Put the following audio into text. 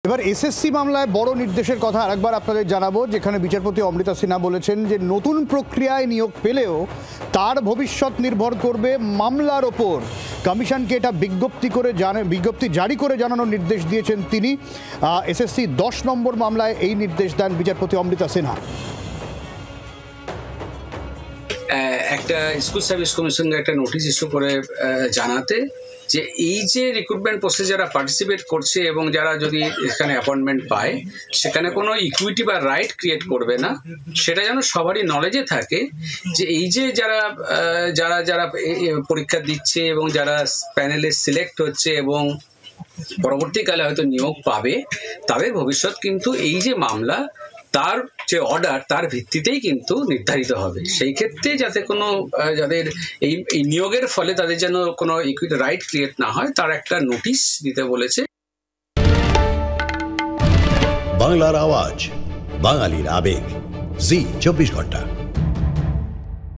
এবার এসএসসি মামলায় বড় নির্দেশের কথা আরেকবার আপনাদের জানাবো, যেখানে বিচারপতি অমৃতা সিনহা বলেছেন যে নতুন প্রক্রিয়ায় নিয়োগ পেলেও তার ভবিষ্যৎ নির্ভর করবে মামলার ওপর। কমিশনকে এটা বিজ্ঞপ্তি জারি করে জানানোর নির্দেশ দিয়েছেন তিনি। এসএসসি 10 নম্বর মামলায় এই নির্দেশ দেন বিচারপতি অমৃতা সিনহা। একটা স্কুল সার্ভিস কমিশনকে একটা নোটিশ ইস্যু করে জানাতে যে এই যে রিক্রুটমেন্ট প্রসেস যারা পার্টিসিপেট করছে এবং যারা যদি এখানে অ্যাপয়েন্টমেন্ট পায় সেখানে কোনো ইকুইটি বা রাইট ক্রিয়েট করবে না, সেটা যেন সবারই নলেজে থাকে যে এই যে যারা যারা যারা পরীক্ষা দিচ্ছে এবং যারা প্যানেলে সিলেক্ট হচ্ছে এবং পরবর্তীকালে হয়তো নিয়োগ পাবে, তাদের ভবিষ্যৎ কিন্তু এই যে মামলা তার যে অর্ডার তার ভিত্তিতেই কিন্তু নির্ধারিত হবে। সেই ক্ষেত্রে যাতে কোনো যাদের এই নিয়োগের ফলে তাদের যেন কোনো ইকুইটি রাইট ক্রিয়েট না হয় তার একটা নোটিশ দিতে বলেছে। বাংলার আওয়াজ, বাঙালির আবেগ, জি 24 ঘন্টা।